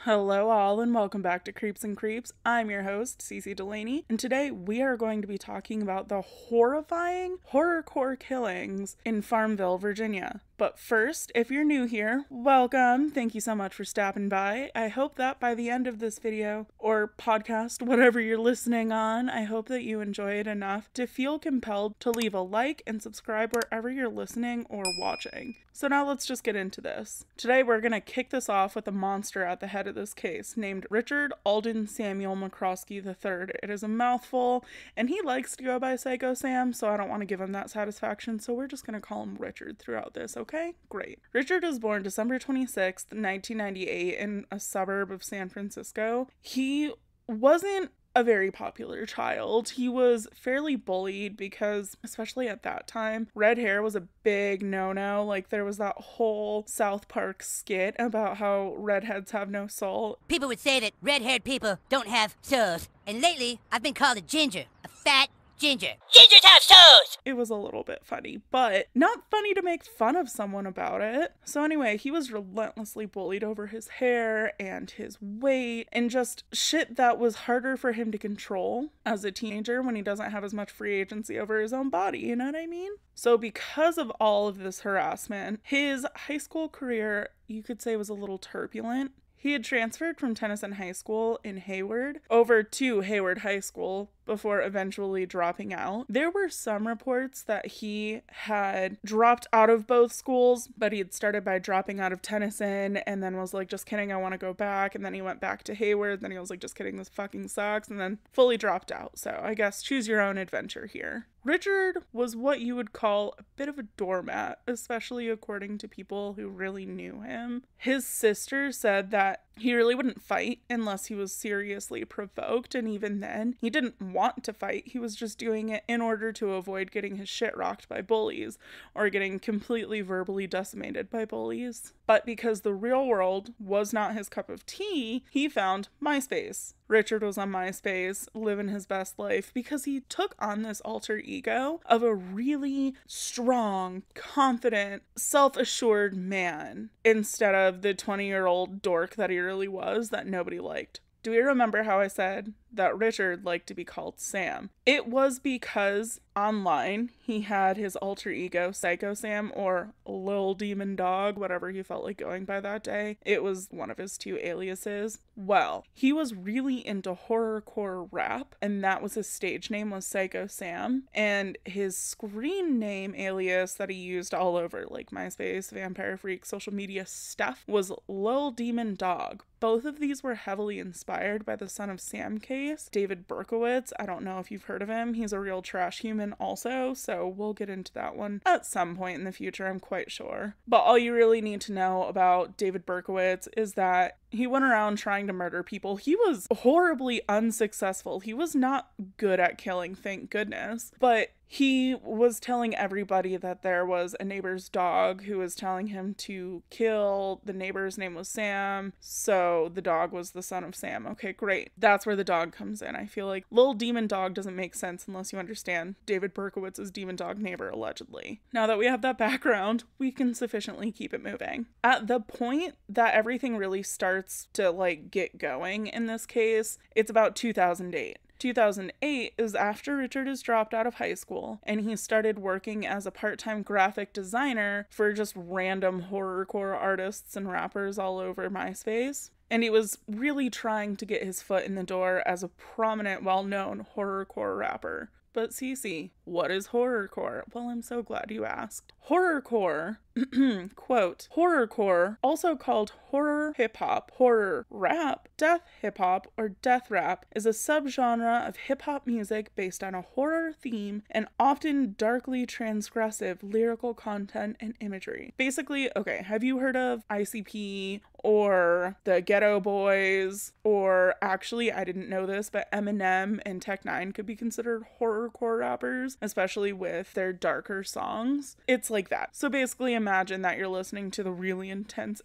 Hello all and welcome back to Creeps and Creeps. I'm your host, Cece Delaney, and today we are going to be talking about the horrifying horrorcore killings in Farmville, Virginia. But first, if you're new here, welcome. Thank you so much for stopping by. I hope that by the end of this video, or podcast, whatever you're listening on, I hope that you enjoy it enough to feel compelled to leave a like and subscribe wherever you're listening or watching. So now let's just get into this. Today we're going to kick this off with a monster at the head of this case named Richard Alden Samuel McCroskey III. It is a mouthful, and he likes to go by Syko Sam, so I don't want to give him that satisfaction, so we're just going to call him Richard throughout this, okay? Great. Richard was born December 26th, 1998 in a suburb of San Francisco. He wasn't a very popular child. He was fairly bullied because, especially at that time, red hair was a big no-no. Like, there was that whole South Park skit about how redheads have no soul. People would say that red-haired people don't have souls. And lately, I've been called a ginger. A fat ginger. Gingers have souls! It was a little bit funny, but not funny to make fun of someone about it. So anyway, he was relentlessly bullied over his hair and his weight and just shit that was harder for him to control as a teenager when he doesn't have as much free agency over his own body, you know what I mean? So because of all of this harassment, his high school career, you could say, was a little turbulent. He had transferred from Tennyson High School in Hayward over to Hayward High School before eventually dropping out. There were some reports that he had dropped out of both schools, but he had started by dropping out of Tennyson and then was like, just kidding, I want to go back. And then he went back to Hayward. Then he was like, just kidding, this fucking sucks. And then fully dropped out. So I guess choose your own adventure here. Richard was what you would call a bit of a doormat, especially according to people who really knew him. His sister said that he really wouldn't fight unless he was seriously provoked, and even then, he didn't want to fight. He was just doing it in order to avoid getting his shit rocked by bullies or getting completely verbally decimated by bullies. But because the real world was not his cup of tea, he found MySpace. Richard was on MySpace, living his best life, because he took on this alter ego of a really strong, confident, self-assured man instead of the 20-year-old dork that he really was that nobody liked. Do we remember how I said that Richard liked to be called Sam? It was because online he had his alter ego Syko Sam, or LiLdEmOnDoG, whatever he felt like going by that day. It was one of his two aliases. Well, he was really into horrorcore rap, and that was his stage name, was Syko Sam, and his screen name alias that he used all over like MySpace, Vampire Freak, social media stuff was LiLdEmOnDoG. Both of these were heavily inspired by the Son of Sam case, David Berkowitz. I don't know if you've heard of him. He's a real trash human also, so we'll get into that one at some point in the future, I'm quite sure. But all you really need to know about David Berkowitz is that he went around trying to murder people. He was horribly unsuccessful. He was not good at killing, thank goodness. But he was telling everybody that there was a neighbor's dog who was telling him to kill. The neighbor's name was Sam, so the dog was the son of Sam. Okay, great. That's where the dog comes in. I feel like LiLdEmOnDoG doesn't make sense unless you understand David Berkowitz's demon dog neighbor, allegedly. Now that we have that background, we can sufficiently keep it moving. At the point that everything really starts to like get going in this case, it's about 2008. 2008 is after Richard is dropped out of high school and he started working as a part-time graphic designer for just random horrorcore artists and rappers all over MySpace. And he was really trying to get his foot in the door as a prominent, well-known horrorcore rapper. But Cece, what is horrorcore? Well, I'm so glad you asked. Horrorcore, quote, horrorcore, also called horror hip-hop, horror rap, death hip-hop, or death rap, is a subgenre of hip-hop music based on a horror theme and often darkly transgressive lyrical content and imagery. Basically, okay, have you heard of ICP or the Ghetto Boys, or actually, I didn't know this, but Eminem and Tech Nine could be considered horrorcore rappers, especially with their darker songs. It's like that. So basically imagine that you're listening to the really intense...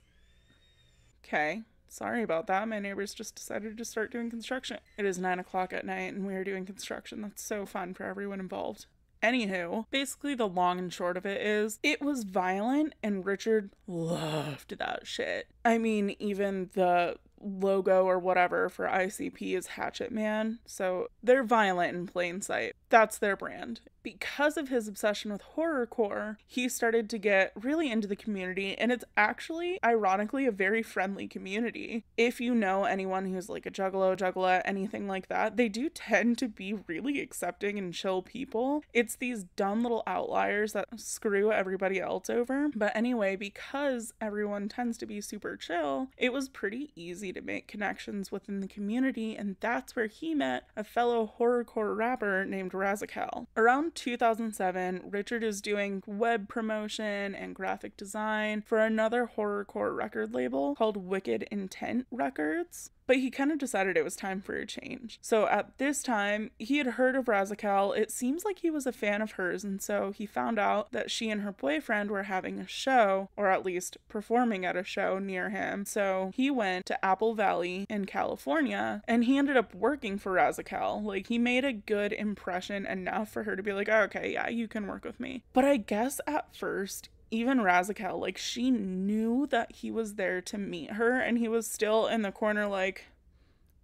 Okay, sorry about that. My neighbors just decided to start doing construction. It is 9 o'clock at night and we are doing construction. That's so fun for everyone involved. Anywho, basically the long and short of it is, it was violent and Richard loved that shit. I mean, even the logo or whatever for ICP is Hatchet Man, so they're violent in plain sight. That's their brand. Because of his obsession with horrorcore, he started to get really into the community, and it's actually, ironically, a very friendly community. If you know anyone who's like a juggalo, anything like that, they do tend to be really accepting and chill people. It's these dumb little outliers that screw everybody else over. But anyway, because everyone tends to be super chill, it was pretty easy to make connections within the community, and that's where he met a fellow horrorcore rapper named Razakal. Around 2007, Richard is doing web promotion and graphic design for another horrorcore record label called Wicked Intent Records. But he kind of decided it was time for a change. So at this time, he had heard of Razakal. It seems like he was a fan of hers, and so he found out that she and her boyfriend were having a show, or at least performing at a show near him. So he went to Apple Valley in California, and he ended up working for Razakal. Like, he made a good impression enough for her to be like, oh, okay, yeah, you can work with me. But I guess at first, even Razakal, like, she knew that he was there to meet her, and he was still in the corner like,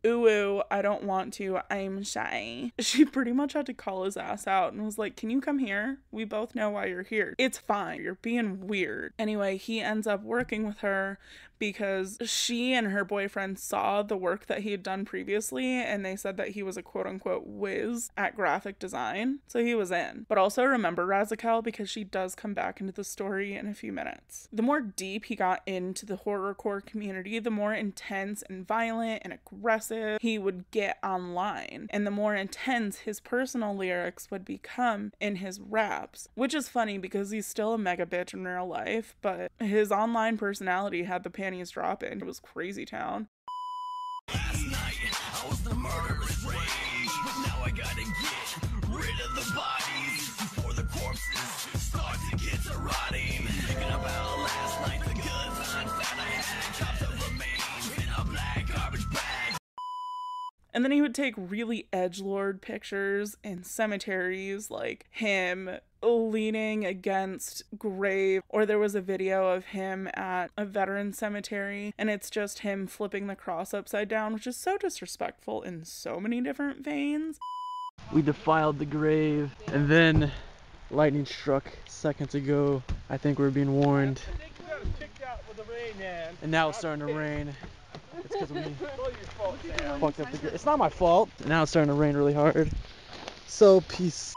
ooh, I don't want to, I'm shy. She pretty much had to call his ass out and was like, can you come here? We both know why you're here. It's fine. You're being weird. Anyway, he ends up working with her because she and her boyfriend saw the work that he had done previously, and they said that he was a quote-unquote whiz at graphic design, so he was in. But also remember Razakal, because she does come back into the story in a few minutes. The more deep he got into the horrorcore community, the more intense and violent and aggressive he would get online, and the more intense his personal lyrics would become in his raps, which is funny because he's still a mega bitch in real life, but his online personality had the panties dropping. It was crazy town. Last night, I was the murderous rage, but now I gotta get rid of the bodies before the corpses start to get to rotting. Thinking about last night, the good times that I had, chopped up remains in a black garbage bag. And then he would take really edgelord pictures in cemeteries, like him leaning against grave, or there was a video of him at a veteran cemetery and it's just him flipping the cross upside down, which is so disrespectful in so many different veins. We defiled the grave, and then lightning struck seconds ago. I think we're being warned. And now it's starting to rain. It's because we fucked up the grave. It's not my fault. Now it's starting to rain really hard. So peace.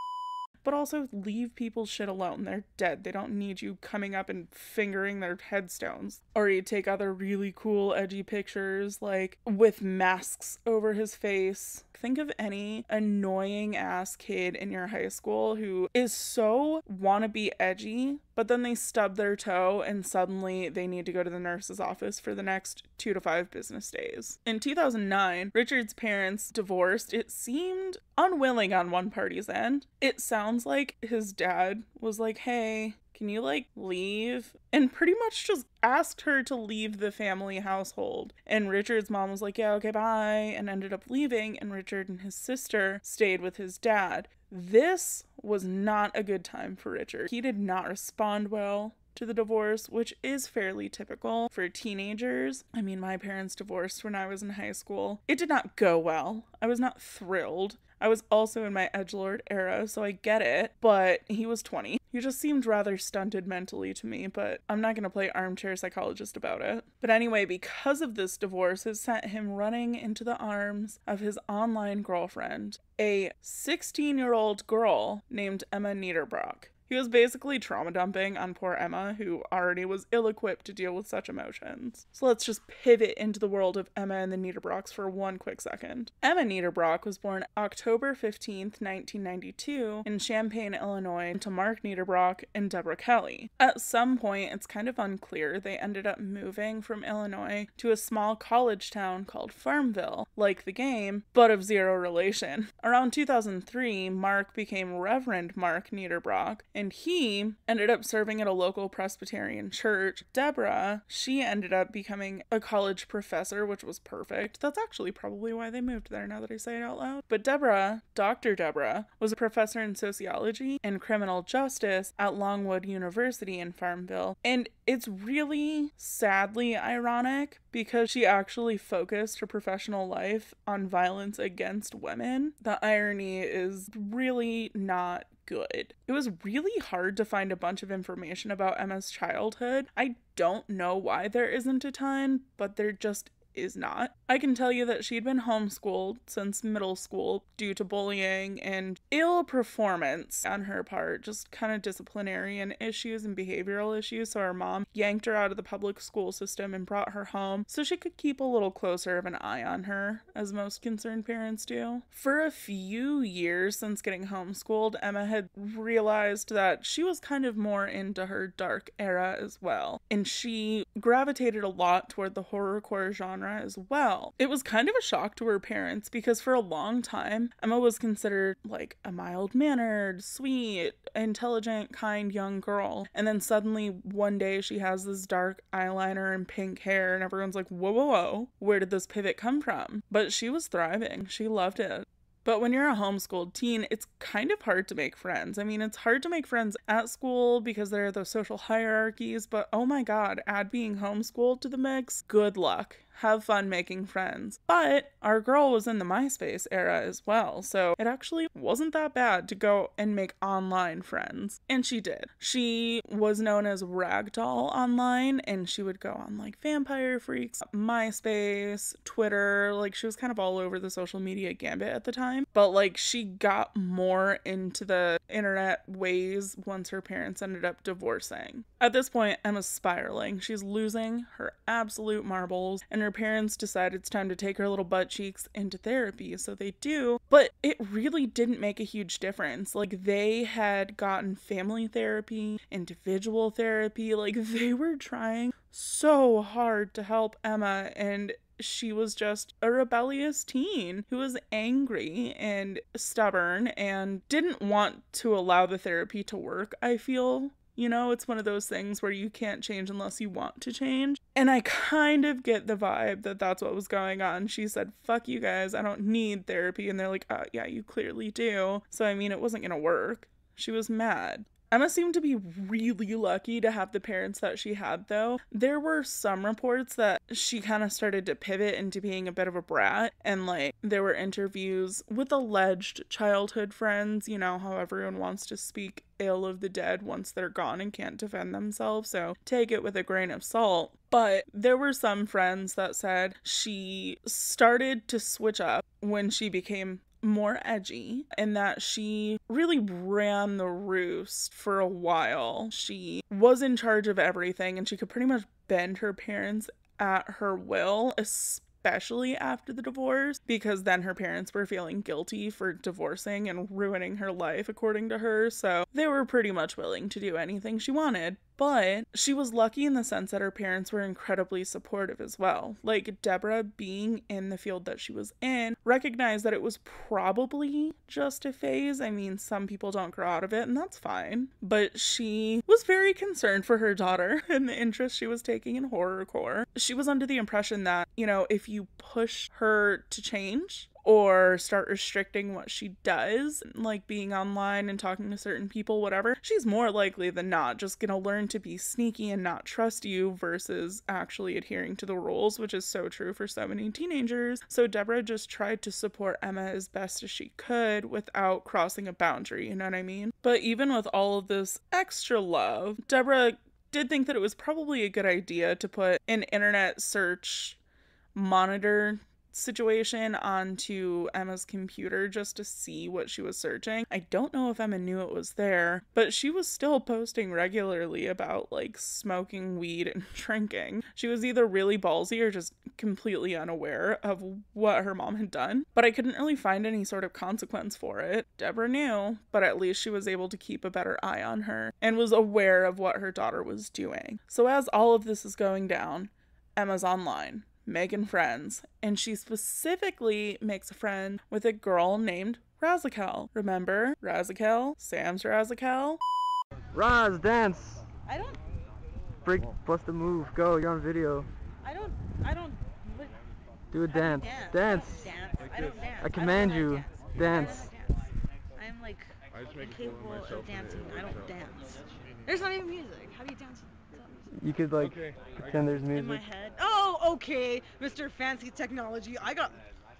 But also leave people's shit alone. They're dead. They don't need you coming up and fingering their headstones. Or you take other really cool edgy pictures, like with masks over his face. Think of any annoying ass kid in your high school who is so wannabe edgy, but then they stub their toe and suddenly they need to go to the nurse's office for the next 2 to 5 business days. In 2009, Richard's parents divorced. It seemed unwilling on one party's end. It sounds like his dad was like, hey, can you like leave? And pretty much just asked her to leave the family household. And Richard's mom was like, yeah, okay, bye, and ended up leaving, and Richard and his sister stayed with his dad. This was not a good time for Richard. He did not respond well to the divorce, which is fairly typical for teenagers. I mean, my parents divorced when I was in high school. It did not go well. I was not thrilled. I was also in my edgelord era, so I get it, but he was 20. He just seemed rather stunted mentally to me, but I'm not going to play armchair psychologist about it. But anyway, because of this divorce, it sent him running into the arms of his online girlfriend, a 16-year-old girl named Emma Niederbrock. He was basically trauma dumping on poor Emma, who already was ill-equipped to deal with such emotions. So let's just pivot into the world of Emma and the Niederbrocks for one quick second. Emma Niederbrock was born October 15th, 1992 in Champaign, Illinois, to Mark Niederbrock and Deborah Kelly. At some point, it's kind of unclear, they ended up moving from Illinois to a small college town called Farmville, like the game, but of zero relation. Around 2003, Mark became Reverend Mark Niederbrock, and he ended up serving at a local Presbyterian church. Deborah, she ended up becoming a college professor, which was perfect. That's actually probably why they moved there now that I say it out loud. But Deborah, Dr. Deborah, was a professor in sociology and criminal justice at Longwood University in Farmville. And it's really sadly ironic because she actually focused her professional life on violence against women. The irony is really not good. It was really hard to find a bunch of information about Emma's childhood. I don't know why there isn't a ton, but there just is not. I can tell you that she'd been homeschooled since middle school due to bullying and ill performance on her part, just kind of disciplinarian issues and behavioral issues. So her mom yanked her out of the public school system and brought her home so she could keep a little closer of an eye on her, as most concerned parents do. For a few years since getting homeschooled, Emma had realized that she was kind of more into her dark era as well, and she gravitated a lot toward the horrorcore genre as well. It was kind of a shock to her parents because for a long time, Emma was considered like a mild-mannered, sweet, intelligent, kind young girl. And then suddenly one day she has this dark eyeliner and pink hair and everyone's like, whoa, whoa, whoa, where did this pivot come from? But she was thriving. She loved it. But when you're a homeschooled teen, it's kind of hard to make friends. I mean, it's hard to make friends at school because there are those social hierarchies, but oh my God, add being homeschooled to the mix, good luck. Have fun making friends. But our girl was in the MySpace era as well, so it actually wasn't that bad to go and make online friends. And she did. She was known as Ragdoll online, and she would go on like Vampire Freaks, MySpace, Twitter, like she was kind of all over the social media gambit at the time. But like she got more into the internet ways once her parents ended up divorcing. At this point, Emma's spiraling. She's losing her absolute marbles, and her parents decide it's time to take her little butt cheeks into therapy, so they do, but it really didn't make a huge difference. Like, they had gotten family therapy, individual therapy, like they were trying so hard to help Emma, and she was just a rebellious teen who was angry and stubborn and didn't want to allow the therapy to work, I feel. You know, it's one of those things where you can't change unless you want to change. And I kind of get the vibe that that's what was going on. She said, fuck you guys, I don't need therapy. And they're like, yeah, you clearly do. So, I mean, it wasn't gonna work. She was mad. Emma seemed to be really lucky to have the parents that she had, though. There were some reports that she kind of started to pivot into being a bit of a brat, and like there were interviews with alleged childhood friends, you know how everyone wants to speak ill of the dead once they're gone and can't defend themselves, so take it with a grain of salt. But there were some friends that said she started to switch up when she became more edgy, and that she really ran the roost for a while. She was in charge of everything, and she could pretty much bend her parents at her will, especially after the divorce, because then her parents were feeling guilty for divorcing and ruining her life, according to her, so they were pretty much willing to do anything she wanted. But she was lucky in the sense that her parents were incredibly supportive as well. Like, Deborah, being in the field that she was in, recognized that it was probably just a phase. I mean, some people don't grow out of it, and that's fine. But she was very concerned for her daughter and the interest she was taking in horrorcore. She was under the impression that, you know, if you push her to change or start restricting what she does, like being online and talking to certain people, whatever, she's more likely than not just gonna learn to be sneaky and not trust you versus actually adhering to the rules, which is so true for so many teenagers. So Deborah just tried to support Emma as best as she could without crossing a boundary, you know what I mean? But even with all of this extra love, Deborah did think that it was probably a good idea to put an internet search monitor situation onto Emma's computer just to see what she was searching. I don't know if Emma knew it was there, but she was still posting regularly about like smoking weed and drinking. She was either really ballsy or just completely unaware of what her mom had done, but I couldn't really find any sort of consequence for it. Deborah knew, but at least she was able to keep a better eye on her and was aware of what her daughter was doing. So as all of this is going down, Emma's online, making friends, and she specifically makes a friend with a girl named Razakel. Remember Razakel? Sam's Razakel? Roz, dance. I don't. Break, bust a move. Go, you're on video. I don't. What, Do a how do you dance. dance. Dance. I don't dance. I command you. I don't know Dance. how to dance. I'm like incapable of dancing. I don't dance. There's not even music. How do you dance without music? You could like pretend there's In my music. head. Oh, okay, Mr. Fancy Technology.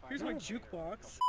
Here's my jukebox.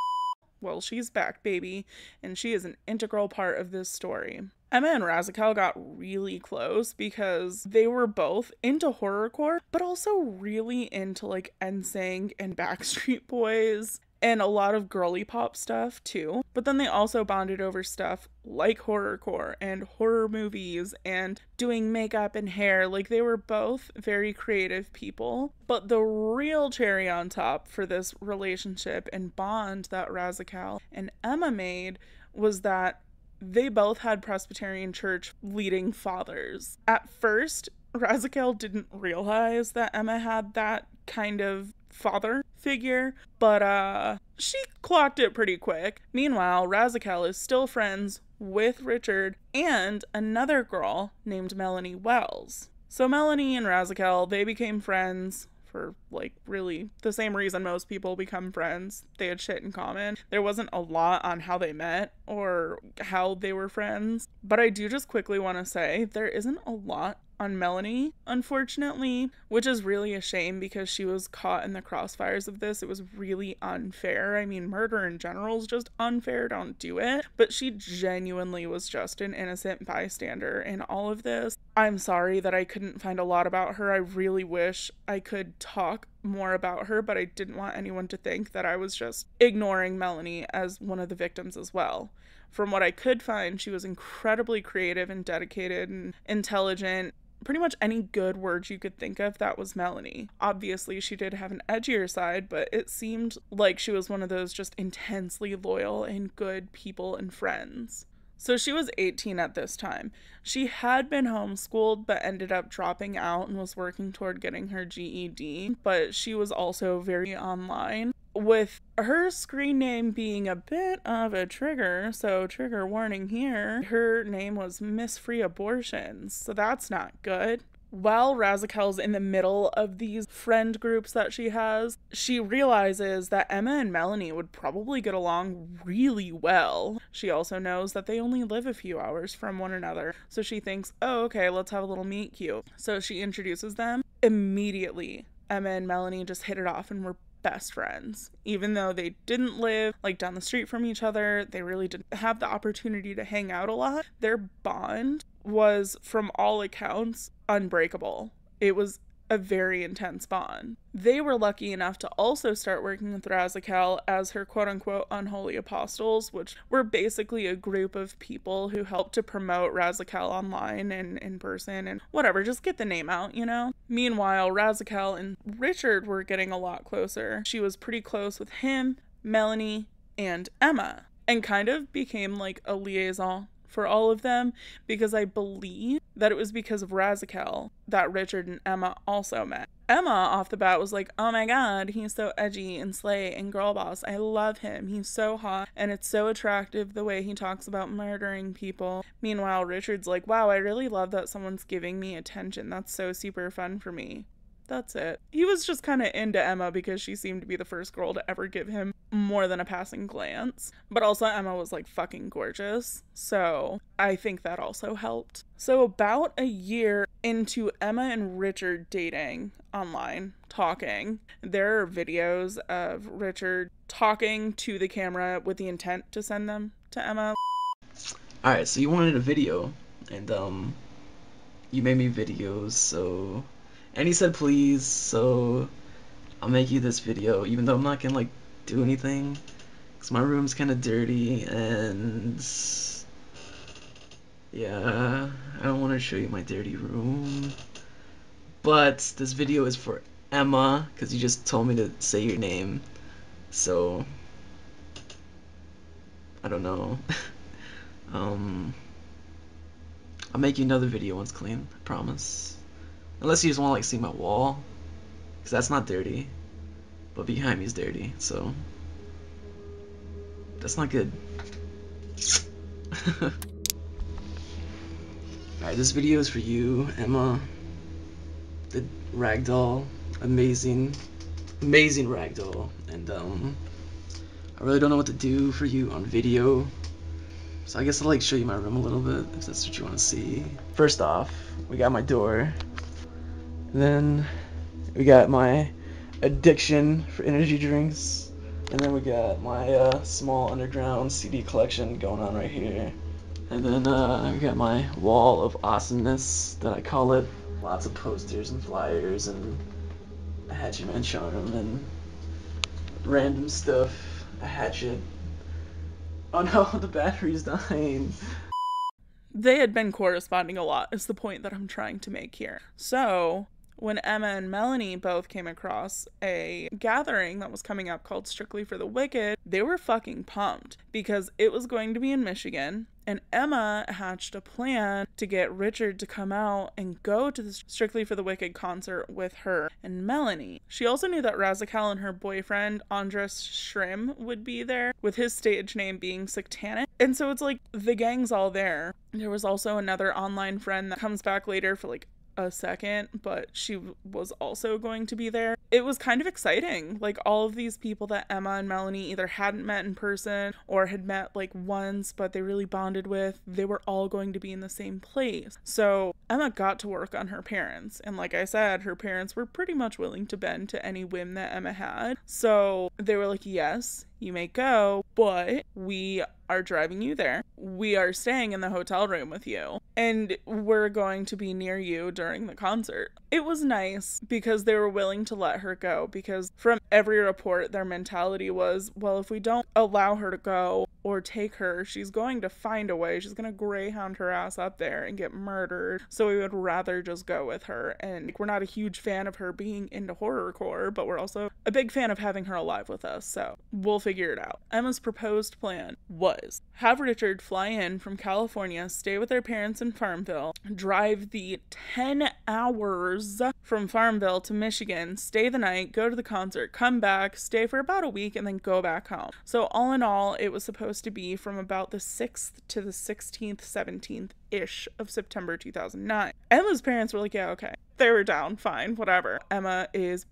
Well, she's back, baby, and she is an integral part of this story. Emma and Razikel got really close because they were both into horrorcore, but also really into like NSYNC and Backstreet Boys and a lot of girly pop stuff too. But then they also bonded over stuff like horrorcore and horror movies and doing makeup and hair. Like, they were both very creative people. But the real cherry on top for this relationship and bond that Razikel and Emma made was that they both had Presbyterian church leading fathers. At first, Razikel didn't realize that Emma had that kind of father figure, but she clocked it pretty quick. Meanwhile, Razikel is still friends with Richard and another girl named Melanie Wells. So Melanie and Razikel, they became friends for like really the same reason most people become friends. They had shit in common. There wasn't a lot on how they met or how they were friends, but I do just quickly want to say there isn't a lot on Melanie, unfortunately, which is really a shame because she was caught in the crossfires of this. It was really unfair. I mean, murder in general is just unfair. Don't do it. But she genuinely was just an innocent bystander in all of this. I'm sorry that I couldn't find a lot about her. I really wish I could talk more about her, but I didn't want anyone to think that I was just ignoring Melanie as one of the victims as well. From what I could find, she was incredibly creative and dedicated and intelligent. Pretty much any good word you could think of, that was Melanie. Obviously, she did have an edgier side, but it seemed like she was one of those just intensely loyal and good people and friends. So she was 18 at this time. She had been homeschooled, but ended up dropping out and was working toward getting her GED, but she was also very online, with her screen name being a bit of a trigger, so trigger warning here. Her name was Miss Free Abortions, so that's not good. While Razikel's in the middle of these friend groups that she has, she realizes that Emma and Melanie would probably get along really well. She also knows that they only live a few hours from one another, so she thinks, oh, okay, let's have a little meet cute. So she introduces them. Immediately, Emma and Melanie just hit it off and were best friends. Even though they didn't live like down the street from each other, they really didn't have the opportunity to hang out a lot. Their bond was, from all accounts, unbreakable. It was a very intense bond. They were lucky enough to also start working with Razikel as her quote-unquote unholy apostles, which were basically a group of people who helped to promote Razikel online and in person and whatever, just get the name out, you know? Meanwhile, Razikel and Richard were getting a lot closer. She was pretty close with him, Melanie, and Emma, and kind of became like a liaison for all of them, because I believe that it was because of Razikel that Richard and Emma also met. Emma off the bat was like, oh my god, he's so edgy and slay and girl boss. I love him. He's so hot and it's so attractive the way he talks about murdering people. Meanwhile, Richard's like, wow, I really love that someone's giving me attention. That's so super fun for me. That's it. He was just kind of into Emma because she seemed to be the first girl to ever give him more than a passing glance. But also Emma was like fucking gorgeous, so I think that also helped. So about a year into Emma and Richard dating online, talking, there are videos of Richard talking to the camera with the intent to send them to Emma. Alright, so you wanted a video, and you made me videos, so... And he said please, so I'll make you this video, even though I'm not gonna like do anything, because my room's kind of dirty, and yeah, I don't want to show you my dirty room. But this video is for Emma, because you just told me to say your name, so I don't know. I'll make you another video once clean, I promise. Unless you just want to like see my wall, because that's not dirty, but behind me is dirty, so that's not good. Alright, this video is for you, Emma. The ragdoll. Amazing ragdoll. And I really don't know what to do for you on video. So I guess I'll like show you my room a little bit if that's what you want to see. First off, we got my door. And then we got my addiction for energy drinks. And then we got my small underground CD collection going on right here. And then we got my wall of awesomeness that I call it. Lots of posters and flyers and a Hatchet Man charm and random stuff. A hatchet. Oh no, the battery's dying. They had been corresponding a lot, is the point that I'm trying to make here. So, when Emma and Melanie both came across a gathering that was coming up called Strictly for the Wicked, they were fucking pumped because it was going to be in Michigan, and Emma hatched a plan to get Richard to come out and go to the Strictly for the Wicked concert with her and Melanie. She also knew that Razakal and her boyfriend, Andres Shrim, would be there, with his stage name being Satanic. And so it's like, the gang's all there. There was also another online friend that comes back later for like a second, but she was also going to be there. It was kind of exciting. Like, all of these people that Emma and Melanie either hadn't met in person or had met like once, but they really bonded with, they were all going to be in the same place. So Emma got to work on her parents. And like I said, her parents were pretty much willing to bend to any whim that Emma had. So they were like, yes, you may go, but we are driving you there. We are staying in the hotel room with you, and we're going to be near you during the concert. It was nice because they were willing to let her go, because from every report, their mentality was, well, if we don't allow her to go or take her, she's going to find a way. She's going to greyhound her ass up there and get murdered. So we would rather just go with her. And we're not a huge fan of her being into horrorcore, but we're also a big fan of having her alive with us. So we'll figure it out. Emma's proposed plan was have Richard fly in from California, stay with their parents in Farmville, drive the 10 hours from Farmville to Michigan, stay the night, go to the concert, come back, stay for about a week, and then go back home. So all in all, it was supposed to be from about the 6th to the 16th, 17th-ish of September 2009. Emma's parents were like, yeah, okay. They were down, fine, whatever. Emma is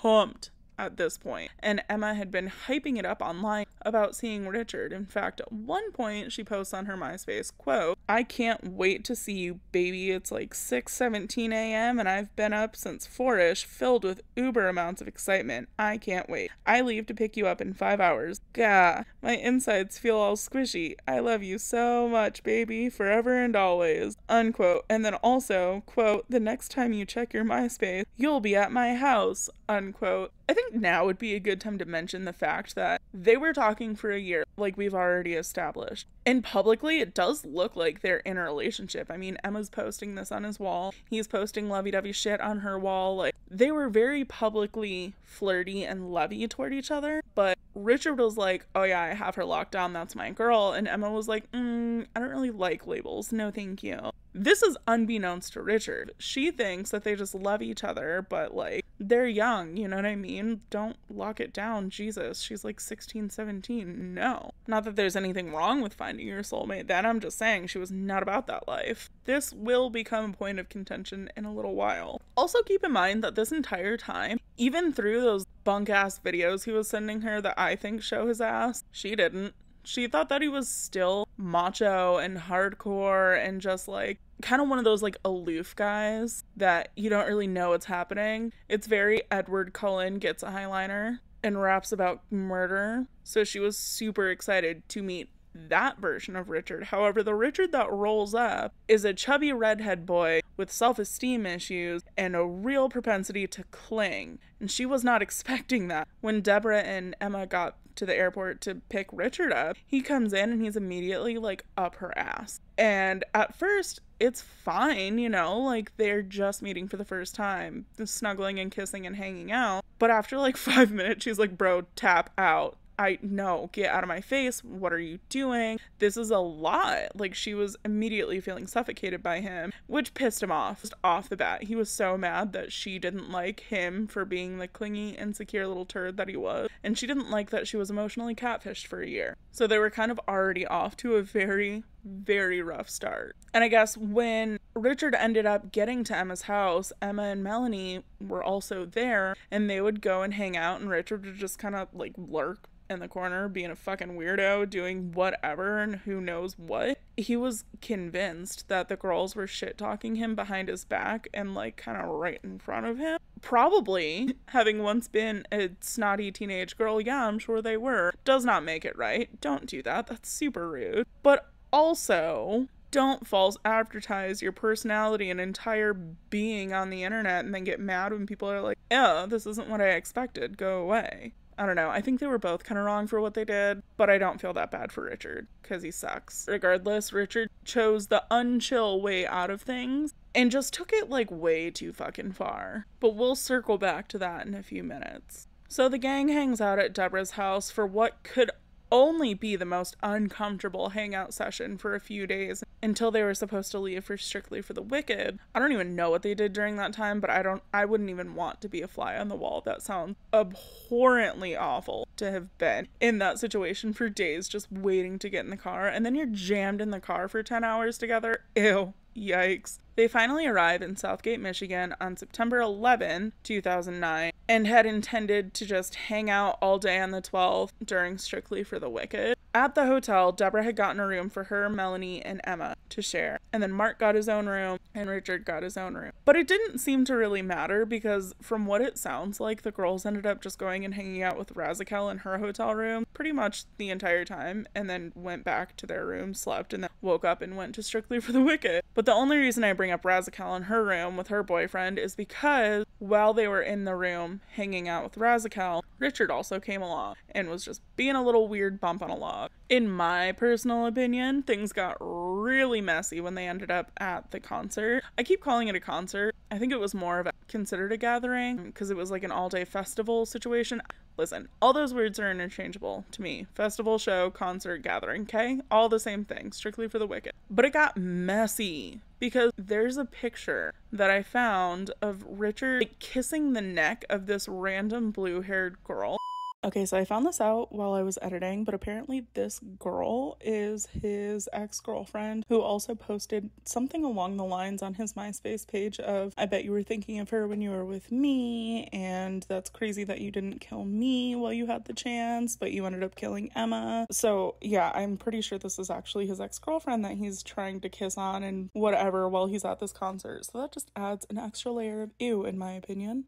pumped at this point, and Emma had been hyping it up online about seeing Richard. In fact, at one point she posts on her MySpace, quote, I can't wait to see you, baby. It's like 6:17 a.m. and I've been up since 4-ish, filled with uber amounts of excitement. I can't wait. I leave to pick you up in 5 hours. Gah, my insides feel all squishy. I love you so much, baby, forever and always, unquote. And then also, quote, the next time you check your MySpace, you'll be at my house, unquote. I think now would be a good time to mention the fact that they were talking for a year, like we've already established. And publicly, it does look like they're in a relationship. I mean, Emma's posting this on his wall. He's posting lovey-dovey shit on her wall. Like, they were very publicly flirty and lovey toward each other. But Richard was like, oh yeah, I have her locked down. That's my girl. And Emma was like, I don't really like labels. No, thank you. This is unbeknownst to Richard. She thinks that they just love each other, but like, they're young, you know what I mean? Don't lock it down. Jesus, she's like 16, 17. No. Not that there's anything wrong with finding your soulmate. Then I'm just saying she was not about that life. This will become a point of contention in a little while. Also keep in mind that this entire time, even through those bunk-ass videos he was sending her that I think show his ass, she didn't. She thought that he was still macho and hardcore and just like kind of one of those like aloof guys that you don't really know what's happening. It's very Edward Cullen gets a highliner and raps about murder. So she was super excited to meet that version of Richard. However, the Richard that rolls up is a chubby redhead boy with self-esteem issues and a real propensity to cling. And she was not expecting that. When Deborah and Emma got to the airport to pick Richard up, he comes in and he's immediately like up her ass. And at first, it's fine, you know, like they're just meeting for the first time, snuggling and kissing and hanging out. But after like 5 minutes, she's like, bro, tap out. No, get out of my face. What are you doing? This is a lot. Like, she was immediately feeling suffocated by him, which pissed him off just off the bat. He was so mad that she didn't like him for being the clingy, insecure little turd that he was. And she didn't like that she was emotionally catfished for a year. So they were kind of already off to a very very rough start. And I guess when Richard ended up getting to Emma's house, Emma and Melanie were also there, and they would go and hang out, and Richard would just kind of like lurk in the corner being a fucking weirdo, doing whatever and who knows what. He was convinced that the girls were shit talking him behind his back and like kind of right in front of him. Probably, having once been a snotty teenage girl, yeah, I'm sure they were. Does not make it right. Don't do that. That's super rude. But also, don't false advertise your personality and entire being on the internet and then get mad when people are like, oh, this isn't what I expected. Go away. I don't know. I think they were both kind of wrong for what they did, but I don't feel that bad for Richard because he sucks. Regardless, Richard chose the unchill way out of things and just took it like way too fucking far. But we'll circle back to that in a few minutes. So the gang hangs out at Deborah's house for what could only be the most uncomfortable hangout session for a few days until they were supposed to leave for Strictly for the Wicked. I don't even know what they did during that time, but I wouldn't even want to be a fly on the wall. That sounds abhorrently awful to have been in that situation for days just waiting to get in the car, and then you're jammed in the car for 10 hours together. Ew. Yikes. They finally arrive in Southgate, Michigan on September 11, 2009, and had intended to just hang out all day on the 12th during Strictly for the Wicked. At the hotel, Deborah had gotten a room for her, Melanie, and Emma to share. And then Mark got his own room, and Richard got his own room. But it didn't seem to really matter because from what it sounds like, the girls ended up just going and hanging out with Razikel in her hotel room pretty much the entire time, and then went back to their room, slept, and then woke up and went to Strictly for the Wicked. But the only reason I bring up Razikel in her room with her boyfriend is because while they were in the room hanging out with Razikel, Richard also came along and was just being a little weird bump on a log. In my personal opinion, things got really messy when they ended up at the concert. I keep calling it a concert. I think it was more of a considered a gathering because it was like an all-day festival situation. Listen, all those words are interchangeable to me. Festival, show, concert, gathering, okay? All the same thing, Strictly for the Wicked. But it got messy because there's a picture that I found of Richard like, kissing the neck of this random blue-haired girl. Okay, so I found this out while I was editing, but apparently this girl is his ex-girlfriend who also posted something along the lines on his MySpace page of, I bet you were thinking of her when you were with me, and that's crazy that you didn't kill me while you had the chance, but you ended up killing Emma. So yeah, I'm pretty sure this is actually his ex-girlfriend that he's trying to kiss on and whatever while he's at this concert. So that just adds an extra layer of ew, in my opinion.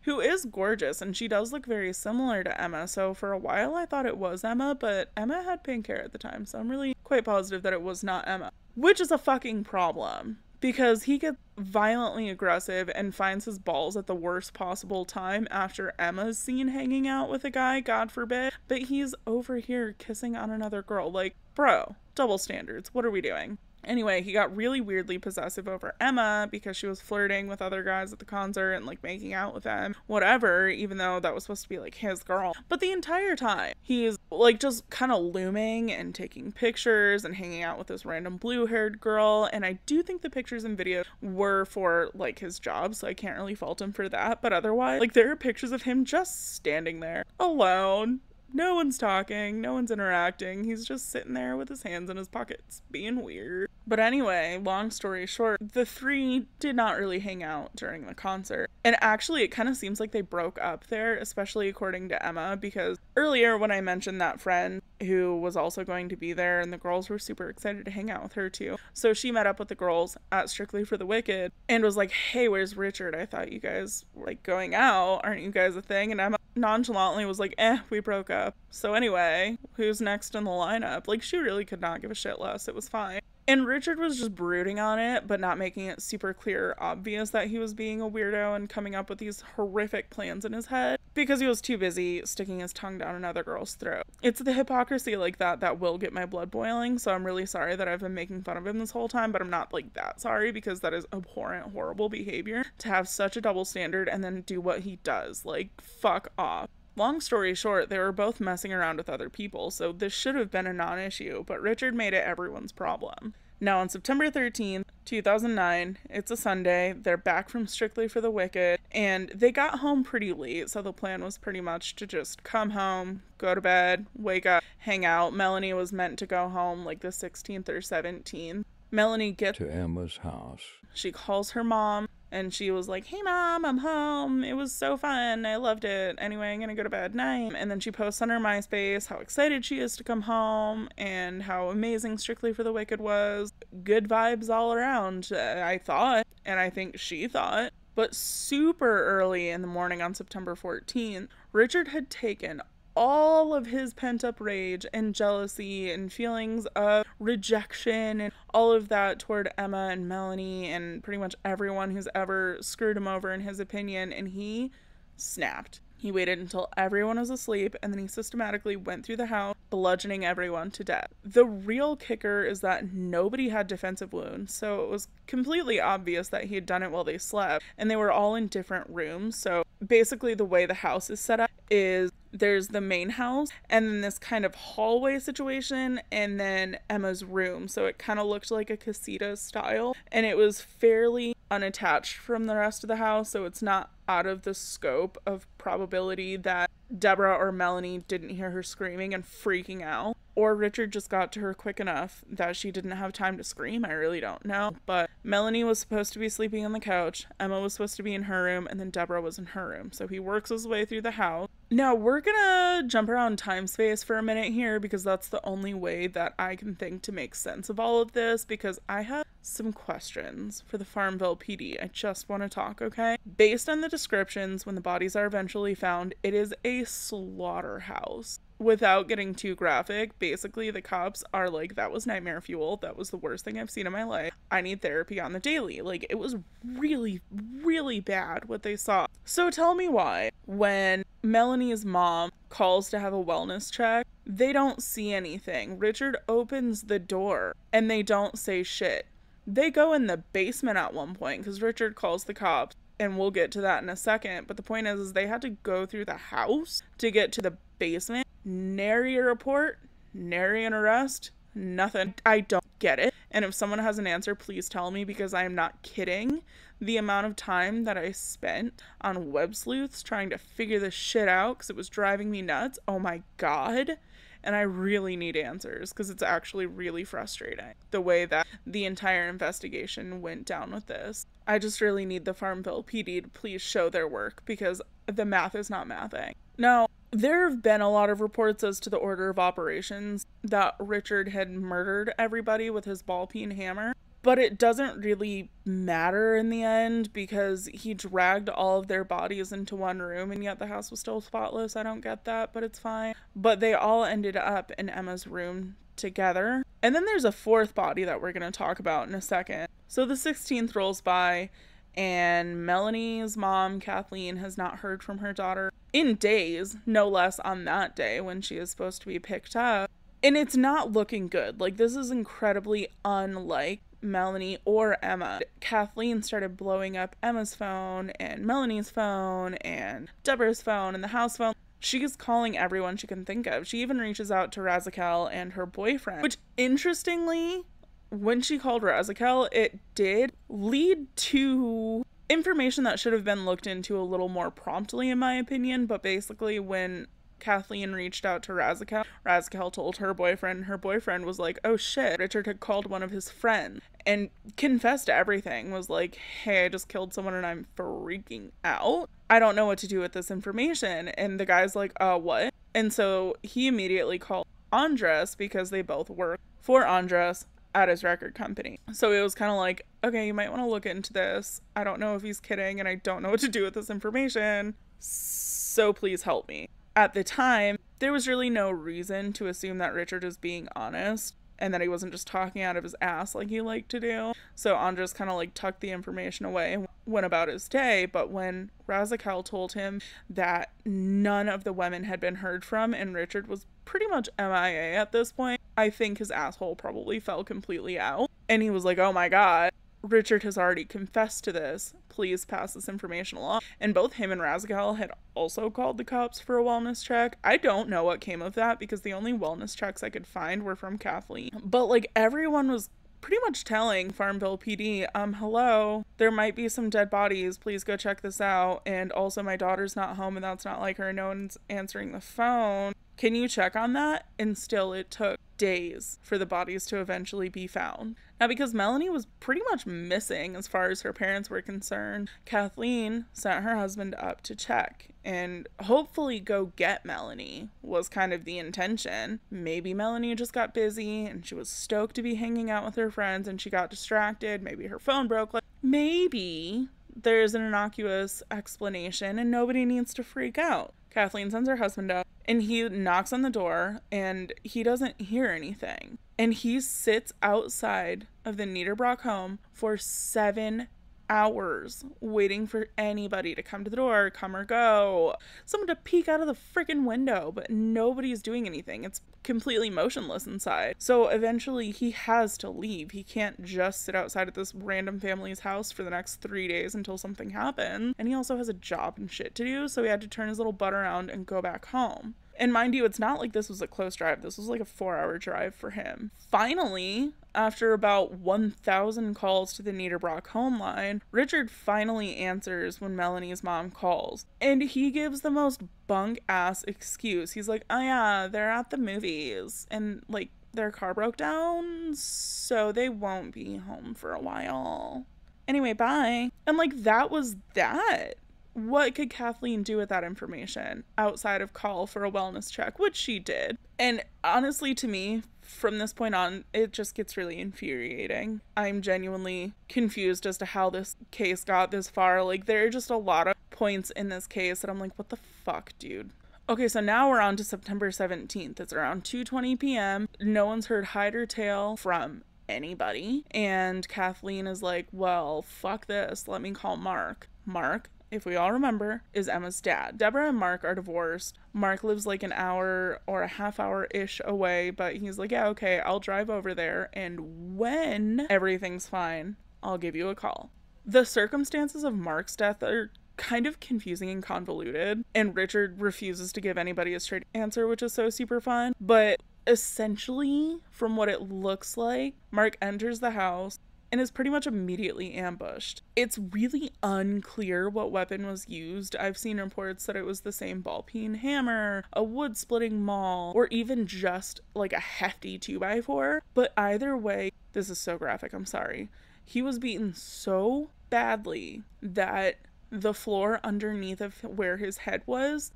Who is gorgeous, and she does look very similar to Emma, so for a while I thought it was Emma, but Emma had pink hair at the time, so I'm really quite positive that it was not Emma. Which is a fucking problem, because he gets violently aggressive and finds his balls at the worst possible time after Emma's seen hanging out with a guy, God forbid, but he's over here kissing on another girl. Like, bro, double standards, what are we doing? Anyway, he got really weirdly possessive over Emma because she was flirting with other guys at the concert and like making out with them, whatever, even though that was supposed to be like his girl. But the entire time he's like just kind of looming and taking pictures and hanging out with this random blue-haired girl. And I do think the pictures and videos were for like his job, so I can't really fault him for that. But otherwise, like there are pictures of him just standing there alone. No one's talking, no one's interacting, he's just sitting there with his hands in his pockets, being weird. But anyway, long story short, the three did not really hang out during the concert. And actually, it kind of seems like they broke up there, especially according to Emma, because earlier when I mentioned that friend who was also going to be there, and the girls were super excited to hang out with her too. So she met up with the girls at Strictly for the Wicked and was like, hey, where's Richard? I thought you guys were like going out. Aren't you guys a thing? And Emma nonchalantly was like, we broke up. So anyway, who's next in the lineup? Like, she really could not give a shit less. It was fine. And Richard was just brooding on it, but not making it super clear or obvious that he was being a weirdo and coming up with these horrific plans in his head because he was too busy sticking his tongue down another girl's throat. It's the hypocrisy like that that will get my blood boiling, so I'm really sorry that I've been making fun of him this whole time, but I'm not like that sorry because that is abhorrent, horrible behavior to have such a double standard and then do what he does. Like, fuck off. Long story short, they were both messing around with other people, so this should have been a non-issue, but Richard made it everyone's problem. Now, on September 13th, 2009. It's a Sunday. They're back from Strictly for the Wicked, and they got home pretty late, so the plan was pretty much to just come home, go to bed, wake up, hang out. Melanie was meant to go home like the 16th or 17th. Melanie gets to Emma's house. She calls her mom, and she was like, "Hey mom, I'm home. It was so fun. I loved it. Anyway, I'm gonna go to bed night." And then she posts on her MySpace how excited she is to come home and how amazing Strictly for the Wicked was. Good vibes all around, I thought, and I think she thought. But super early in the morning on September 14th, Richard had taken all of his pent-up rage and jealousy and feelings of rejection and all of that toward Emma and Melanie and pretty much everyone who's ever screwed him over in his opinion, and he snapped. He waited until everyone was asleep, and then he systematically went through the house, bludgeoning everyone to death. The real kicker is that nobody had defensive wounds, so it was completely obvious that he had done it while they slept, and they were all in different rooms. So basically the way the house is set up is there's the main house, and then this kind of hallway situation, and then Emma's room. So it kind of looked like a casita style, and it was fairly unattached from the rest of the house, so it's not out of the scope of probability that Deborah or Melanie didn't hear her screaming and freaking out, or Richard just got to her quick enough that she didn't have time to scream. I really don't know. But Melanie was supposed to be sleeping on the couch, Emma was supposed to be in her room, and then Deborah was in her room. So he works his way through the house. Now we're gonna jump around time space for a minute here, because that's the only way that I can think to make sense of all of this, because I have some questions for the Farmville PD. I just want to talk, okay? Based on the descriptions, when the bodies are eventually found, it is a slaughterhouse. Without getting too graphic, basically the cops are like, that was nightmare fuel. That was the worst thing I've seen in my life. I need therapy on the daily. Like, it was really, really bad what they saw. So tell me why, when Melanie's mom calls to have a wellness check, they don't see anything. Richard opens the door and they don't say shit. They go in the basement at one point because Richard calls the cops, and we'll get to that in a second. But the point is they had to go through the house to get to the basement. Nary a report, nary an arrest, nothing. I don't get it. And if someone has an answer, please tell me, because I am not kidding. The amount of time that I spent on web sleuths trying to figure this shit out, because it was driving me nuts. Oh my God. And I really need answers, because it's actually really frustrating the way that the entire investigation went down with this. I just really need the Farmville PD to please show their work, because the math is not mathing. Now, there have been a lot of reports as to the order of operations, that Richard had murdered everybody with his ball peen hammer. But it doesn't really matter in the end, because he dragged all of their bodies into one room, and yet the house was still spotless. I don't get that, but it's fine. But they all ended up in Emma's room together. And then there's a fourth body that we're going to talk about in a second. So the 16th rolls by, and Melanie's mom, Kathleen, has not heard from her daughter in days, no less on that day when she is supposed to be picked up. And it's not looking good. Like, this is incredibly unlike Melanie or Emma. Kathleen started blowing up Emma's phone and Melanie's phone and Deborah's phone and the house phone. She's calling everyone she can think of. She even reaches out to Razikel and her boyfriend, which, interestingly, when she called Razikel, it did lead to information that should have been looked into a little more promptly, in my opinion. But basically, when Kathleen reached out to Razikel told her boyfriend was like, oh shit, Richard had called one of his friends and confessed to everything, was like, hey, I just killed someone and I'm freaking out. I don't know what to do with this information. And the guy's like, what? And so he immediately called Andres, because they both work for Andres at his record company. So it was kind of like, okay, you might want to look into this. I don't know if he's kidding, and I don't know what to do with this information, so please help me. At the time, there was really no reason to assume that Richard was being honest and that he wasn't just talking out of his ass like he liked to do. So Andres kind of like tucked the information away and went about his day. But when Razikel told him that none of the women had been heard from and Richard was pretty much MIA at this point, I think his asshole probably fell completely out. And he was like, oh my God, Richard has already confessed to this. Please pass this information along. And both him and Razikel had also called the cops for a wellness check. I don't know what came of that, because the only wellness checks I could find were from Kathleen. But like, everyone was pretty much telling Farmville PD, hello, there might be some dead bodies. Please go check this out. And also my daughter's not home and that's not like her. No one's answering the phone. Can you check on that? And still it took days for the bodies to eventually be found. Now, because Melanie was pretty much missing as far as her parents were concerned, Kathleen sent her husband up to check and hopefully go get Melanie was kind of the intention. Maybe Melanie just got busy and she was stoked to be hanging out with her friends and she got distracted. Maybe her phone broke. Like, maybe there's an innocuous explanation and nobody needs to freak out. Kathleen sends her husband up and he knocks on the door and he doesn't hear anything. And he sits outside of the Niederbrock home for 7 hours waiting for anybody to come to the door, come or go, someone to peek out of the freaking window, but nobody's doing anything. It's completely motionless inside. So eventually he has to leave. He can't just sit outside at this random family's house for the next 3 days until something happens. And he also has a job and shit to do, so he had to turn his little butt around and go back home. And mind you, it's not like this was a close drive. This was like a 4-hour drive for him. Finally, after about 1,000 calls to the Niederbrock home line, Richard finally answers when Melanie's mom calls. And he gives the most bunk-ass excuse. He's like, oh yeah, they're at the movies. And like, their car broke down, so they won't be home for a while. Anyway, bye. And like, that was that. What could Kathleen do with that information outside of call for a wellness check, which she did? And honestly, to me, from this point on, it just gets really infuriating. I'm genuinely confused as to how this case got this far. Like, there are just a lot of points in this case that I'm like, what the fuck, dude? Okay, so now we're on to September 17th. It's around 2:20 p.m. No one's heard hide or tail from anybody. And Kathleen is like, well, fuck this. Let me call Mark. Mark, if we all remember, is Emma's dad. Deborah and Mark are divorced. Mark lives like an hour or a half hour-ish away, but he's like, yeah, okay, I'll drive over there, and when everything's fine, I'll give you a call. The circumstances of Mark's death are kind of confusing and convoluted, and Richard refuses to give anybody a straight answer, which is so super fun. But essentially, from what it looks like, Mark enters the house and is pretty much immediately ambushed. It's really unclear what weapon was used. I've seen reports that it was the same ball-peen hammer, a wood-splitting maul, or even just like a hefty 2x4. But either way, this is so graphic, I'm sorry. He was beaten so badly that the floor underneath of where his head was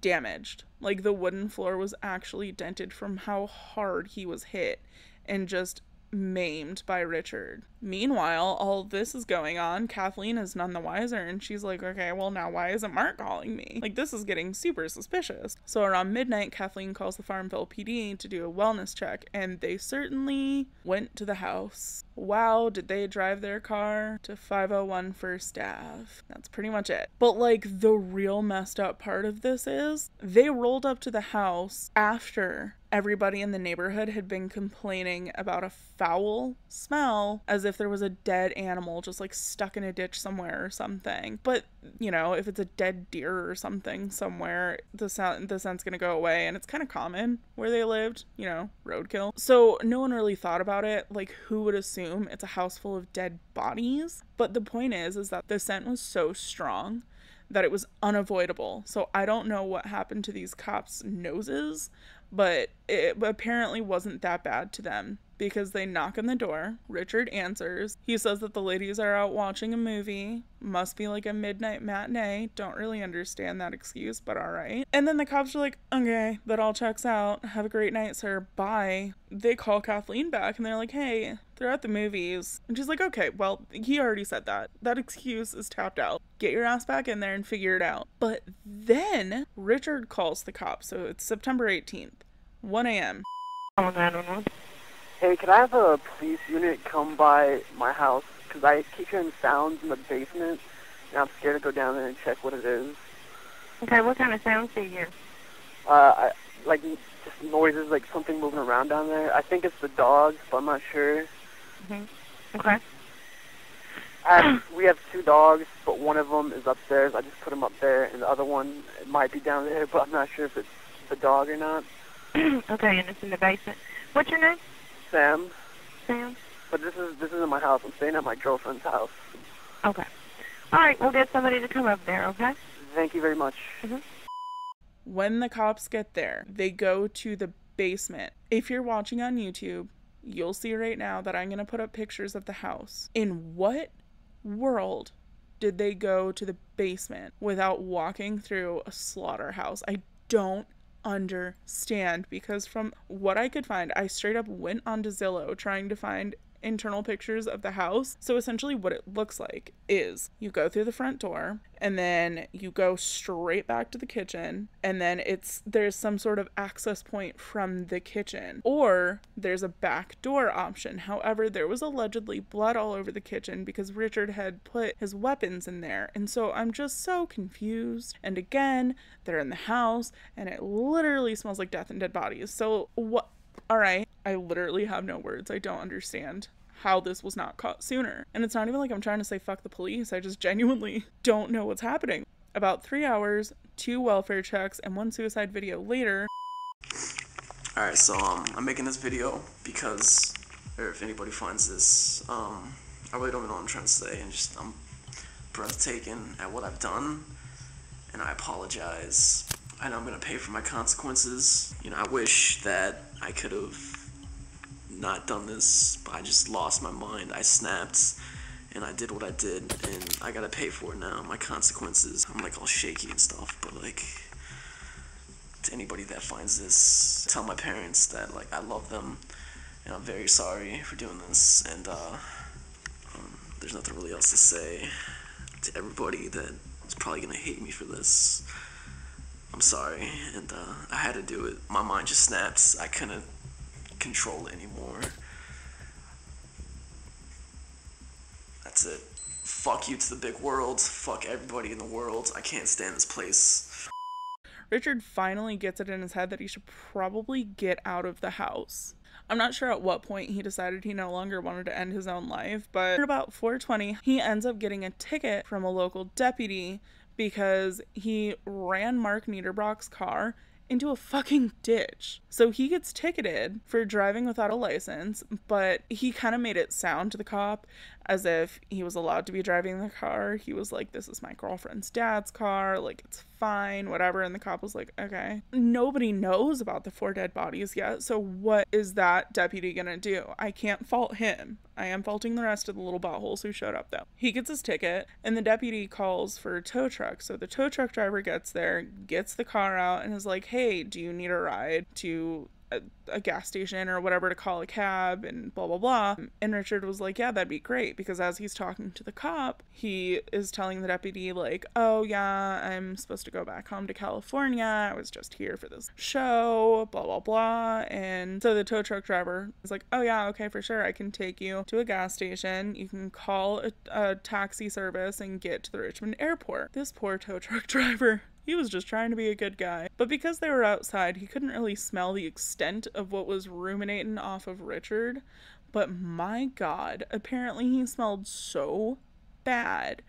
damaged. Like, the wooden floor was actually dented from how hard he was hit and just maimed by Richard. Meanwhile, all this is going on. Kathleen is none the wiser, and she's like, okay, well, now why isn't Mark calling me? Like, this is getting super suspicious. So around midnight, Kathleen calls the Farmville PD to do a wellness check, and they certainly went to the house. Wow, did they drive their car to 501 First Ave. That's pretty much it. But like, the real messed up part of this is they rolled up to the house after everybody in the neighborhood had been complaining about a foul smell, as if there was a dead animal just like stuck in a ditch somewhere or something. But you know, if it's a dead deer or something somewhere, the scent's gonna go away, and it's kind of common where they lived, you know, roadkill. So no one really thought about it. Like, who would assume it's a house full of dead bodies? But the point is that the scent was so strong that it was unavoidable. So I don't know what happened to these cops' noses, but it apparently wasn't that bad to them, because they knock on the door. Richard answers. He says that the ladies are out watching a movie. Must be like a midnight matinee. Don't really understand that excuse, but alright. And then the cops are like, okay, that all checks out. Have a great night, sir. Bye. They call Kathleen back and they're like, hey, they're at the movies. And she's like, okay, well, he already said that. That excuse is tapped out. Get your ass back in there and figure it out. But then Richard calls the cops. So it's September 18th, 1 a.m. Hey, could I have a police unit come by my house? Because I keep hearing sounds in the basement, and I'm scared to go down there and check what it is. Okay, what kind of sounds do you hear? Like just noises, like something moving around down there. I think it's the dogs, but I'm not sure. Okay. We have 2 dogs, but one of them is upstairs. I just put him up there, and the other one might be down there, but I'm not sure if it's the dog or not. Okay, and it's in the basement. What's your name? Sam. Sam? But this isn't my house. I'm staying at my girlfriend's house. Okay. All right, we'll get somebody to come up there, okay? Thank you very much. When the cops get there, they go to the basement. If you're watching on YouTube, you'll see right now that I'm going to put up pictures of the house. In what world did they go to the basement without walking through a slaughterhouse? I don't understand, because from what I could find, I straight up went onto Zillow trying to find internal pictures of the house. So essentially what it looks like is you go through the front door and then you go straight back to the kitchen, and then there's some sort of access point from the kitchen, or there's a back door option. However, there was allegedly blood all over the kitchen because Richard had put his weapons in there, and so I'm just so confused. And again, they're in the house and it literally smells like death and dead bodies. So what? All right, I literally have no words. I don't understand how this was not caught sooner. And it's not even like I'm trying to say fuck the police. I just genuinely don't know what's happening. About 3 hours, 2 welfare checks, and 1 suicide video later. Alright, so I'm making this video because, or if anybody finds this, I really don't know what I'm trying to say, and just I'm breathtaking at what I've done, and I apologize. I know I'm gonna pay for my consequences. You know, I wish that I could have not done this, but I just lost my mind. I snapped, and I did what I did, and I gotta pay for it now. My consequences. I'm like all shaky and stuff, but like, to anybody that finds this, tell my parents that like I love them, and I'm very sorry for doing this, and there's nothing really else to say. To everybody that is probably gonna hate me for this, I'm sorry, and I had to do it. My mind just snapped. I couldn't control it anymore. That's it. Fuck you to the big world. Fuck everybody in the world. I can't stand this place. Richard finally gets it in his head that he should probably get out of the house. I'm not sure at what point he decided he no longer wanted to end his own life, but at about 4:20, he ends up getting a ticket from a local deputy because he ran Mark Niederbrock's car into a fucking ditch. So he gets ticketed for driving without a license, but he kind of made it sound to the cop as if he was allowed to be driving the car. He was like, this is my girlfriend's dad's car, like it's fine, whatever. And the cop was like, okay. Nobody knows about the 4 dead bodies yet, so what is that deputy gonna do? I can't fault him. I am faulting the rest of the little buttholes who showed up though. He gets his ticket and the deputy calls for a tow truck. So the tow truck driver gets there, gets the car out, and is like, hey, do you need a ride to a gas station or whatever to call a cab and blah blah blah. And Richard was like, yeah, that'd be great, because as he's talking to the cop, he is telling the deputy like, oh yeah, I'm supposed to go back home to California, I was just here for this show, blah blah blah. And so the tow truck driver is like, oh yeah, okay, for sure, I can take you to a gas station, you can call a taxi service and get to the Richmond airport. This poor tow truck driver, he was just trying to be a good guy. But because they were outside, he couldn't really smell the extent of what was ruminating off of Richard. But my God, apparently he smelled so bad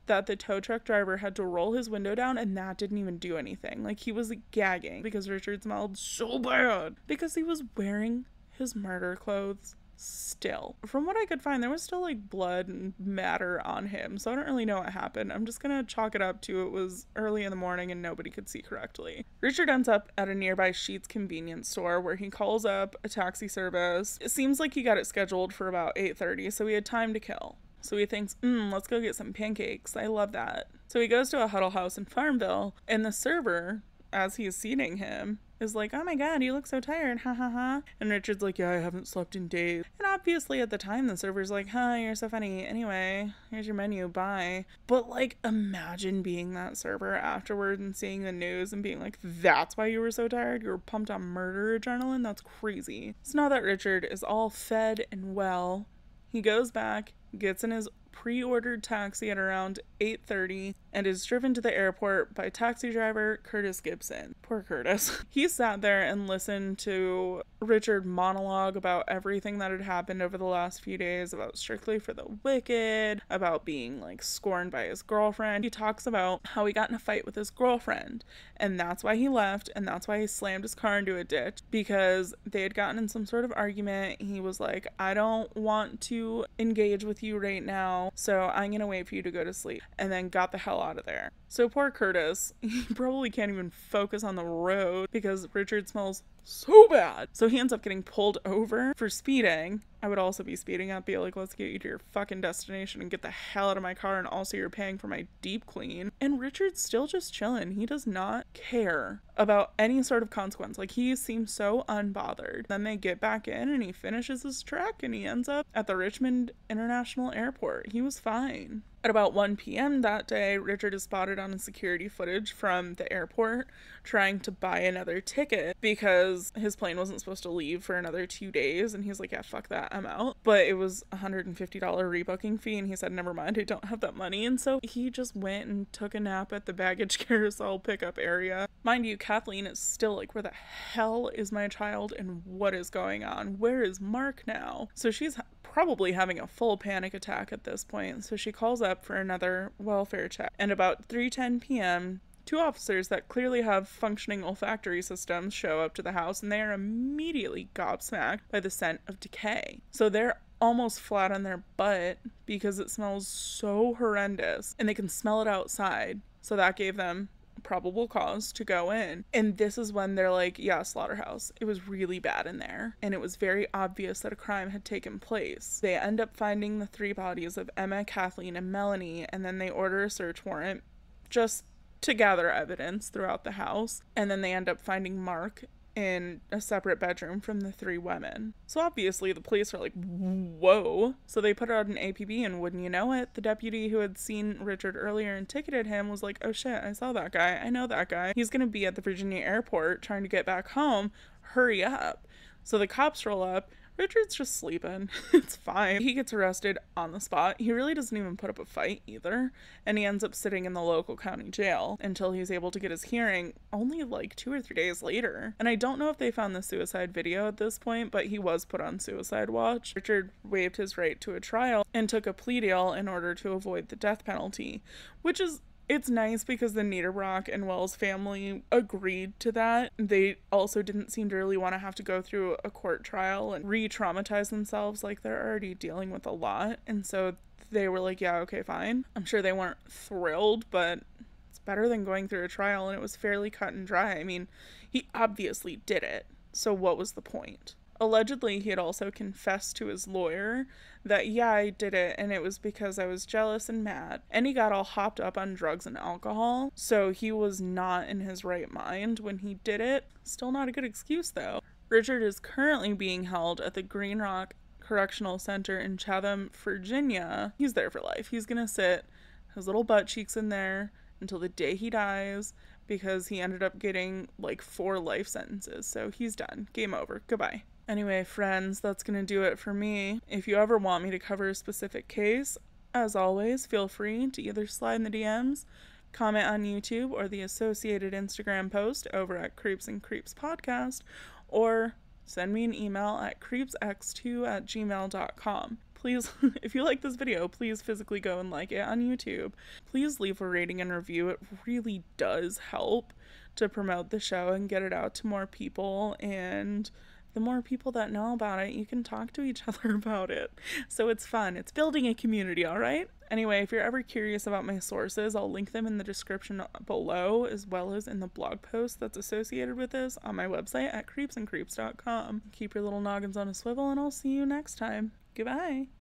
that the tow truck driver had to roll his window down, and that didn't even do anything. Like, he was gagging because Richard smelled so bad because he was wearing his murder clothes still. From what I could find, there was still like blood and matter on him, so I don't really know what happened. I'm just gonna chalk it up to it was early in the morning and nobody could see correctly. Richard ends up at a nearby Sheetz convenience store where he calls up a taxi service. It seems like he got it scheduled for about 8:30, so he had time to kill. So he thinks, let's go get some pancakes. I love that. So he goes to a huddle house in Farmville, and the server, as he's seating him, is like, oh my God, you look so tired, ha ha ha. And Richard's like, yeah, I haven't slept in days. And obviously at the time the server's like, you're so funny. Anyway, here's your menu, bye. But like, imagine being that server afterward and seeing the news and being like, that's why you were so tired? You were pumped on murder adrenaline? That's crazy. So now that Richard is all fed and well, he goes back, gets in his pre-ordered taxi at around 8:30, and is driven to the airport by taxi driver Curtis Gibson. Poor Curtis. He sat there and listened to Richard monologue about everything that had happened over the last few days, about Strictly for the Wicked, about being like scorned by his girlfriend. He talks about how he got in a fight with his girlfriend, and that's why he left, and that's why he slammed his car into a ditch, because they had gotten in some sort of argument. He was like, I don't want to engage with you right now, so I'm gonna wait for you to go to sleep, and then got the hell out of there. So poor Curtis, he probably can't even focus on the road because Richard smells so bad. So he ends up getting pulled over for speeding. I would also be speeding up, be like, let's get you to your fucking destination and get the hell out of my car, and also you're paying for my deep clean. And Richard's still just chilling. He does not care about any sort of consequence. Like, he seems so unbothered. Then they get back in and he finishes his trek and he ends up at the Richmond International Airport. He was fine. At about 1 p.m. that day, Richard is spotted on security footage from the airport trying to buy another ticket because his plane wasn't supposed to leave for another 2 days, and he's like, yeah, fuck that, I'm out. But it was a $150 rebooking fee, and he said, never mind, I don't have that money. And so he just went and took a nap at the baggage carousel pickup area. Mind you, Kathleen is still like, where the hell is my child and what is going on? Where is Mark now? So she's probably having a full panic attack at this point, so she calls up for another welfare check. And about 3:10 p.m., two officers that clearly have functioning olfactory systems show up to the house, and they are immediately gobsmacked by the scent of decay. So they're almost flat on their butt because it smells so horrendous, and they can smell it outside. So that gave them probable cause to go in. And this is when they're like, yeah, slaughterhouse. It was really bad in there, and it was very obvious that a crime had taken place. They end up finding the 3 bodies of Emma, Kathleen, and Melanie, and then they order a search warrant just to gather evidence throughout the house. And then they end up finding Mark in a separate bedroom from the 3 women. So obviously the police are like, whoa. So they put out an APB, and wouldn't you know it, the deputy who had seen Richard earlier and ticketed him was like, oh shit, I saw that guy. I know that guy. He's gonna be at the Virginia airport trying to get back home. Hurry up. So the cops roll up. Richard's just sleeping. It's fine. He gets arrested on the spot. He really doesn't even put up a fight either. And he ends up sitting in the local county jail until he's able to get his hearing only like 2 or 3 days later. And I don't know if they found the suicide video at this point, but he was put on suicide watch. Richard waived his right to a trial and took a plea deal in order to avoid the death penalty, which is it's nice because the Niederbrock and Wells family agreed to that. They also didn't seem to really want to have to go through a court trial and re-traumatize themselves, like they're already dealing with a lot. And so they were like, yeah, okay, fine. I'm sure they weren't thrilled, but it's better than going through a trial, and it was fairly cut and dry. I mean, he obviously did it, so what was the point? Allegedly, he had also confessed to his lawyer that, yeah, I did it, and it was because I was jealous and mad. And he got all hopped up on drugs and alcohol, so he was not in his right mind when he did it. Still not a good excuse, though. Richard is currently being held at the Green Rock Correctional Center in Chatham, Virginia. He's there for life. He's gonna sit his little butt cheeks in there until the day he dies, because he ended up getting like 4 life sentences. So he's done. Game over. Goodbye. Anyway, friends, that's gonna do it for me. If you ever want me to cover a specific case, as always, feel free to either slide in the DMs, comment on YouTube or the associated Instagram post over at Creeps and Creeps Podcast, or send me an email at creepsx2@gmail.com. Please, if you like this video, please physically go and like it on YouTube. Please leave a rating and review. It really does help to promote the show and get it out to more people, and the more people that know about it, you can talk to each other about it. So it's fun. It's building a community, all right? Anyway, if you're ever curious about my sources, I'll link them in the description below, as well as in the blog post that's associated with this on my website at creepsandcreeps.com. Keep your little noggins on a swivel, and I'll see you next time. Goodbye.